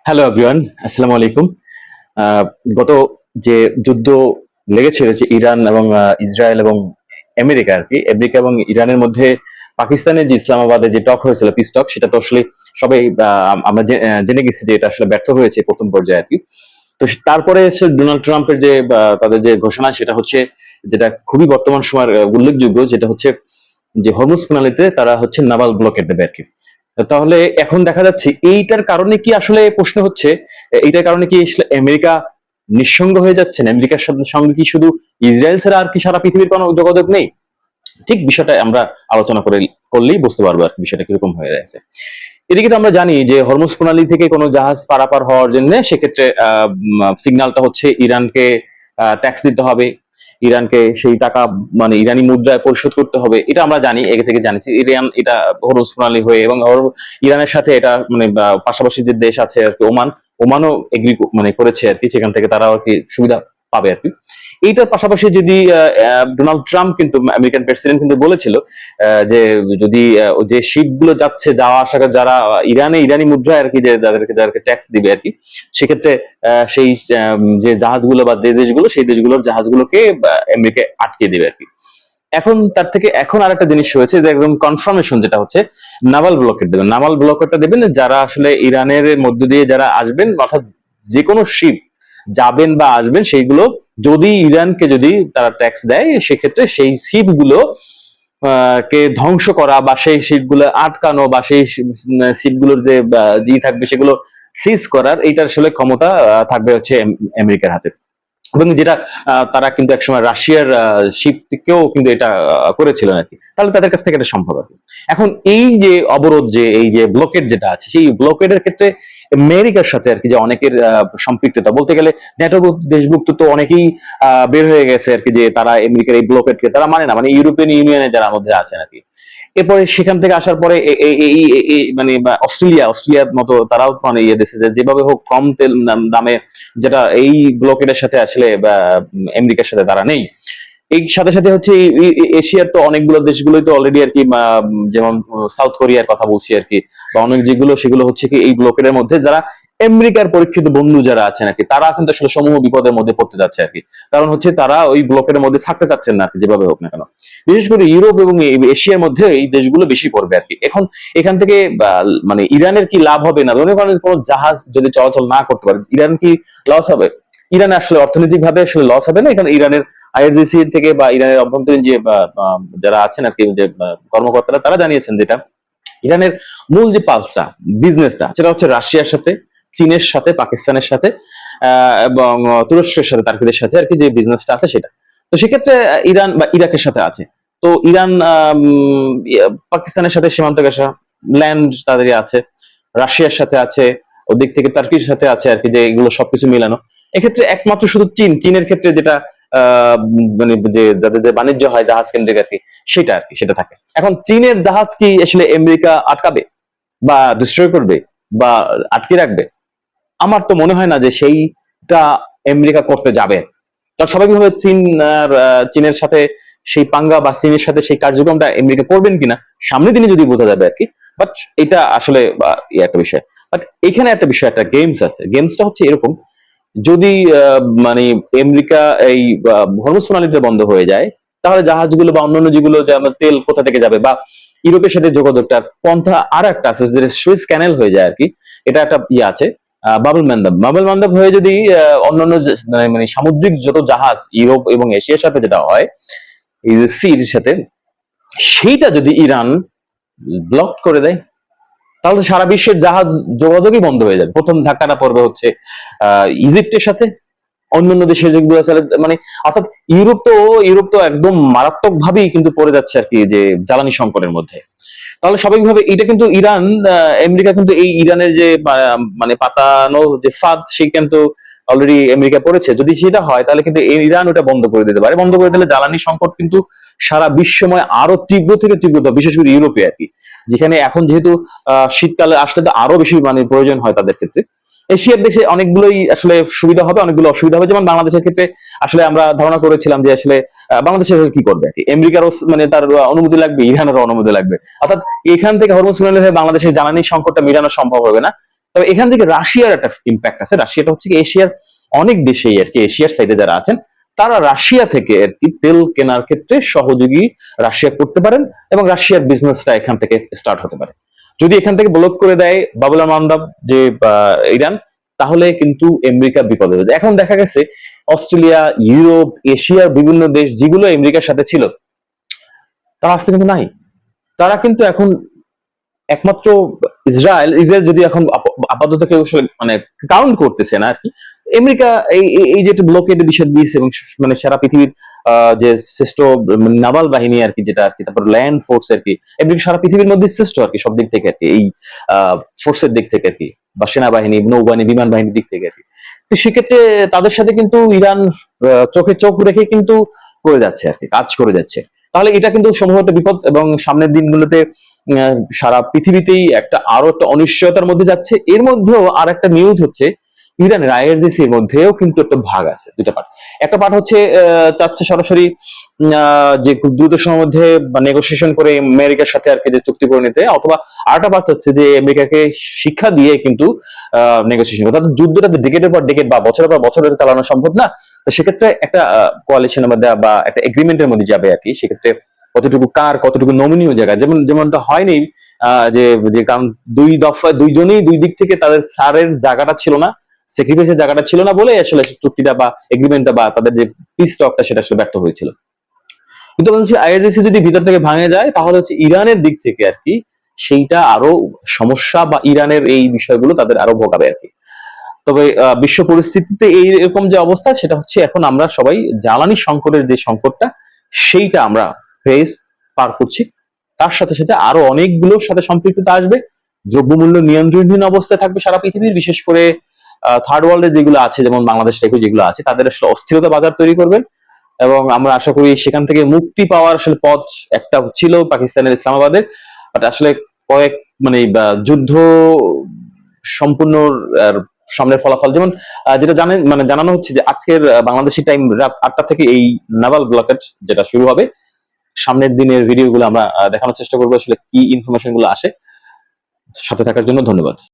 Hello everyone, আসসালামু আলাইকুম। আহ, গত যে যুদ্ধ লেগেছিল যে ইরান এবং ইসরায়েল এবং আমেরিকা আর কি, আমেরিকা এবং ইরানের মধ্যে পাকিস্তানের যে ইসলামাবাদে যে টক হয়েছিল, পিস টক, সেটা তো আসলে সবাই আমরা জেনে গেছি যে এটা আসলে ব্যর্থ হয়েছে প্রথম পর্যায়ে আর কি। তো তারপরে হচ্ছে ডোনাল্ড ট্রাম্পের যে তাদের যে ঘোষণা, সেটা হচ্ছে যেটা খুবই বর্তমান সময়ের উল্লেখযোগ্য, যেটা হচ্ছে যে হরমুজ প্রণালীতে তারা হচ্ছে নাভাল ব্লকেট দেবে আর কি। তাহলে এখন দেখা যাচ্ছে এইটার কারণে কি আসলে প্রশ্ন হচ্ছে, এইটার কারণে কি আসলে আমেরিকা নিঃসঙ্গ হয়ে যাচ্ছে? আমেরিকার সঙ্গে কি শুধু ইসরায়েল ছাড়া আর কি সারা পৃথিবীর কোনো যোগাযোগ নেই? ঠিক বিষয়টা আমরা আলোচনা করলেই বুঝতে পারবো আর কি বিষয়টা কিরকম হয়ে যাচ্ছে। এদিকে তো আমরা জানি যে হরমুজ প্রণালী থেকে কোনো জাহাজ পারাপার হওয়ার জন্য সেক্ষেত্রে সিগন্যালটা হচ্ছে ইরানকে ট্যাক্স দিতে হবে, ইরানকে সেই টাকা মানে ইরানি মুদ্রায় পরিশোধ করতে হবে। এটা আমরা জানি, আগে থেকে জানিছি। ইরান এটা হরমুজ প্রণালী হয়ে এবং ইরানের সাথে এটা মানে পাশাপাশি যে দেশ আছে আর কি, ওমানও এগ্রি মানে করেছে আর কি, সেখান থেকে তারাও আর কি সুবিধা পাবে আর কি। এইটার পাশাপাশি যদি ডোনাল্ড ট্রাম্প কিন্তু আমেরিকান প্রেসিডেন্ট কিন্তু বলেছিল যে যদি যে শিপ গুলো যাচ্ছে, যাওয়া আসা যারা ইরানি মুদ্রায় আর কি, যে যাদেরকে ট্যাক্স দিবে আর কি, সেক্ষেত্রে সেই যে জাহাজগুলো বা যে দেশগুলো, সেই দেশগুলোর জাহাজগুলোকে আমেরিকা আটকে দিবে আর কি। এখন তার থেকে এখন আর একটা জিনিস হয়েছে যে একদম কনফার্মেশন, যেটা হচ্ছে নাভাল ব্লকেট দেবেন। নাভাল ব্লকেটটা দেবেন যারা আসলে ইরানের মধ্য দিয়ে যারা আসবেন, অর্থাৎ যে কোনো শিপ যাবেন বা আসবেন, সেইগুলো যদি ইরানকে যদি তারা ট্যাক্স দেয়, সেক্ষেত্রে সেই শিপ গুলো কে ধ্বংস করা বা সেই শিপগুলো আটকানো বা সেই শিপগুলোর যে থাকবে সেগুলো সিজ করার, এইটা আসলে ক্ষমতা থাকবে হচ্ছে আমেরিকার হাতে। এবং যেটা তারা কিন্তু একসময় রাশিয়ার শিপ থেকেও কিন্তু এটা করেছিল নাকি, তাহলে তাদের কাছ থেকে এটা সম্ভব আর কি। এখন এই যে অবরোধ, যে এই যে ব্লকেড যেটা আছে, সেই ব্লকেডের ক্ষেত্রে আমেরিকার সাথে আর কি যে অনেকের সম্পৃক্ততা, বলতে গেলে ন্যাটো দেশভুক্ত তো অনেকেই বের হয়ে গেছে আর কি, যে তারা আমেরিকার এই ব্লকেডকে তারা মানে না, মানে ইউরোপিয়ান ইউনিয়নে যারা মধ্যে আছেন আর কি। এরপরে সেখান থেকে আসার পরে মানে অস্ট্রেলিয়ার মতো তারাও মানে ইয়ে দিচ্ছে যে যেভাবে হোক কম তেল দামে, যেটা এই ব্লকেডের সাথে আসলে আমেরিকার সাথে তারা নেই। এই সাথে সাথে হচ্ছে এশিয়ার তো অনেকগুলো দেশগুলোই তো অলরেডি আর কি, যেমন সাউথ কোরিয়ার কথা বলছি আর কি, বা অনেক যেগুলো সেগুলো হচ্ছে কি এই ব্লকের মধ্যে যারা আমেরিকার পরীক্ষিত বন্ধু যারা আছেন আর কি, তারা কিন্তু আসলে সমূহ বিপদের মধ্যে পড়তে যাচ্ছে আর কি। কারণ হচ্ছে তারা ওই ব্লকের মধ্যে থাকতে চাচ্ছেন না আর কি, যেভাবে হোক না কেন। বিশেষ করে ইউরোপ এবং এশিয়ার মধ্যে এই দেশগুলো বেশি পড়বে আর কি। এখন এখান থেকে মানে ইরানের কি লাভ হবে? না, মনে করেন কোনো জাহাজ যদি চলাচল না করতে পারে, ইরান কি লস হবে? ইরান আসলে অর্থনৈতিক ভাবে আসলে লস হবে না। এখানে ইরানের আইআরজিসি থেকে বা ইরানের অভ্যন্তরীণ যে যারা আছেন আর কি, যে কর্মকর্তারা, তারা জানিয়েছেন যেটা ইরানের মূল যে পালসটা, বিজনেসটা, সেটা হচ্ছে রাশিয়ার সাথে, চীনের সাথে, পাকিস্তানের সাথে এবং তুরস্কের সাথে, তার্কিদের সাথে আর কি, যে বিজনেসটা আছে সেটা। তো সেক্ষেত্রে ইরান বা ইরাকের সাথে আছে। তো ইরান পাকিস্তানের সাথে সীমান্ত ঘেঁষা, ল্যান্ড তাদের আছে, রাশিয়ার সাথে আছে, ওদিক থেকে টার্কির সাথে আছে আর কি, যে এগুলো সবকিছু মিলানো। এক্ষেত্রে একমাত্র শুধু চীনের ক্ষেত্রে যেটা মানে যে যাদের যে বাণিজ্য হয় জাহাজ কেন্দ্রিক আর কি, সেটা আর কি, সেটা থাকে। এখন চীনের জাহাজ কি আসলে আমেরিকা আটকাবে বা ডিস্ট্রয় করবে বা আটকে রাখবে? আমার তো মনে হয় না যে সেইটা আমেরিকা করতে যাবে। তার স্বাভাবিকভাবে চীনের সাথে সেই পাঙ্গা বা চীনের সাথে সেই কার্যক্রমটা আমেরিকা করবেন কিনা সামনের দিনে যদি বোঝা যাবে আর কি। বাট এটা আসলে একটা বিষয়। বাট এখানে একটা বিষয়, একটা গেমস আছে। গেমসটা হচ্ছে এরকম, যদি মানে আমেরিকা এই হরমুজ প্রণালীটা বন্ধ হয়ে যায়, তাহলে জাহাজগুলো বা অন্যান্য যেগুলো, যে আমার তেল কোথা থেকে যাবে, বা ইউরোপের সাথে যোগাযোগটা পন্থা আর একটা আছে, যেটা সুইস ক্যানেল হয়ে যায় আর কি। এটা একটা ইয়ে আছে, বাবল মান্দাব হয়ে যদি অন্যান্য মানে সামুদ্রিক যত জাহাজ ইউরোপ এবং এশিয়ার সাথে যেটা হয়, এই যে সির সাথে, সেইটা যদি ইরান ব্লক করে দেয়, তাহলে সারা বিশ্বের জাহাজ যোগাযোগই বন্ধ হয়ে যাবে। প্রথম ধাক্কাটা পড়বে হচ্ছে ইজিপ্টের সাথে, অন্যান্য দেশের যেগুলো আছে মানে, অর্থাৎ ইউরোপ তো একদম মারাত্মক ভাবেই কিন্তু পড়ে যাচ্ছে আর কি, যে জ্বালানি সংকটের মধ্যে। তাহলে স্বাভাবিকভাবে এটা কিন্তু ইরান, আমেরিকা কিন্তু এই ইরানের যে মানে পাতানো যে ফাঁদ, সেই কিন্তু অলরেডি আমেরিকা পড়েছে। যদি সেটা হয় তাহলে কিন্তু ইরান ওটা বন্ধ করে দিতে পারে। বন্ধ করে দিলে জ্বালানি সংকট কিন্তু সারা বিশ্বময় আরো তীব্র থেকে তীব্রতা, বিশেষ করে ইউরোপে আর কি, যেখানে এখন যেহেতু শীতকালে আসলে তো আরো বেশি মানে প্রয়োজন হয় তাদের ক্ষেত্রে। এশিয়ার দেশে অনেকগুলোই আসলে সুবিধা হবে, অনেকগুলো অসুবিধা হবে। যেমন বাংলাদেশের ক্ষেত্রে আসলে আমরা ধারণা করেছিলাম যে আসলে বাংলাদেশের কি করবে, আমেরিকারও মানে তার অনুমতি লাগবে, ইরানেরও অনুমতি লাগবে। অর্থাৎ এখান থেকে হরমুজ প্রণালী হয়ে বাংলাদেশের জ্বালানি সংকটটা মেটানো সম্ভব হবে না। তবে এখান থেকে রাশিয়ার একটা ইম্প্যাক্ট আছে। রাশিয়াটা হচ্ছে কি এশিয়ার অনেক দেশেই আর কি, এশিয়ার সাইডে যারা আছেন তারা রাশিয়া থেকে আর কি তেল কেনার ক্ষেত্রে সহযোগী রাশিয়া করতে পারেন, এবং রাশিয়ার বিজনেসটা এখান থেকে স্টার্ট হতে পারে। যদি এখান থেকে ব্লক করে দেয় বাবুল মান্দাব যে ইরান, তাহলে কিন্তু আমেরিকা বিপদে হয়ে যায়। এখন দেখা গেছে অস্ট্রেলিয়া, ইউরোপ, এশিয়ার বিভিন্ন দেশ যেগুলো আমেরিকার সাথে ছিল তারা আজকে কিন্তু নাই। তারা কিন্তু এখন একমাত্র ইসরায়েল ইসরায়েল যদি এখন আপাতত কেউ মানে কাউন্ট করতেছে না আর কি, আমেরিকা এই যে একটা ব্লকের বিষয় দিয়েছে, এবং মানে সারা পৃথিবীর যে শ্রেষ্ঠ নাভাল বাহিনী আর কি, যেটা আর কি, তারপর ল্যান্ড ফোর্স আর কি, আমেরিকা সারা পৃথিবীর মধ্যে শ্রেষ্ঠ আর কি সব দিক থেকে আর কি, এই ফোর্সের দিক থেকে আর কি, বা সেনাবাহিনী, নৌবাহিনী, বিমান বাহিনীর দিক থেকে আর কি। তো সেক্ষেত্রে তাদের সাথে কিন্তু ইরান চোখে চোখ রেখে কিন্তু করে যাচ্ছে আর কি, কাজ করে যাচ্ছে। তাহলে এটা কিন্তু সম্ভবত বিপদ, এবং সামনের দিনগুলোতে সারা পৃথিবীতেই আরো একটা অনিশ্চয়তার মধ্যে যাচ্ছে। এর মধ্যেও আর একটা নিউজ হচ্ছে ইরানের আইআরজিসি এর মধ্যেও কিন্তু একটা ভাগ আছে, দুইটা পার্ট। একটা পার্ট হচ্ছে চাচ্ছে সরাসরি যে খুব দ্রুত সময়ের মধ্যে নেগোসিয়েশন করে আমেরিকার সাথে আর কি যে চুক্তি করে নিতে, অথবা আরেকটা পার্ট হচ্ছে যে আমেরিকাকে শিক্ষা দিয়ে কিন্তু নেগোসিয়েশন করে। তাদের যুদ্ধটা ডেকেডের পর ডেকেড বা বছরের পর বছর ধরে চালানো সম্ভব না। তো সেক্ষেত্রে একটা কোয়ালিশনের মধ্যে বা একটা এগ্রিমেন্টের মধ্যে যাবে আর কি। সেক্ষেত্রে কতটুকু কার কতটুকু নমনীয় জায়গা, যেমনটা হয়নি যে যে কারণ দুই দফা দুইজনেই দুই দিক থেকে তাদের সারের জায়গাটা ছিল না, স্যাক্রিফাইসের জায়গাটা ছিল না বলে আসলে চুক্তিটা বা এগ্রিমেন্টটা বা তাদের যে পিস টকটা সেটা আসলে ব্যর্থ হয়েছিল। কিন্তু আইআরজিসি যদি ভিতর থেকে ভাঙে যায়, তাহলে হচ্ছে ইরানের দিক থেকে আর কি সেইটা আরো সমস্যা, বা ইরানের এই বিষয়গুলো তাদের আরো ভোগাবে আর কি। তবে বিশ্ব পরিস্থিতিতে এইরকম যে অবস্থা, সেটা হচ্ছে এখন আমরা সবাই জ্বালানি সংকটের যে সংকটটা সেইটা আমরা ফেস পার করছি। তার সাথে সাথে আরো অনেকগুলোর সাথে সম্পৃক্ততা আসবে। দ্রব্যমূল্য নিয়ন্ত্রণহীন অবস্থায় থাকবে সারা পৃথিবীর, বিশেষ করে থার্ড ওয়ার্ল্ডে যেগুলো আছে, যেমন বাংলাদেশ থেকে যেগুলো আছে, তাদের আসলে অস্থিরতা বাজার তৈরি করবেন। এবং আমরা আশা করি সেখান থেকে মুক্তি পাওয়ার আসলে পথ একটা ছিল পাকিস্তানের ইসলামাবাদের, বাট আসলে কয়েক মানে যুদ্ধ সম্পূর্ণ সামনের ফলাফল, যেমন যেটা জানেন মানে জানানো হচ্ছে যে আজকের বাংলাদেশি টাইম রাত 8টা থেকে এই নাভাল ব্লকেট যেটা শুরু হবে। সামনের দিনের ভিডিওগুলো আমরা দেখানোর চেষ্টা করবো আসলে কি ইনফরমেশন গুলো আসে। সাথে থাকার জন্য ধন্যবাদ।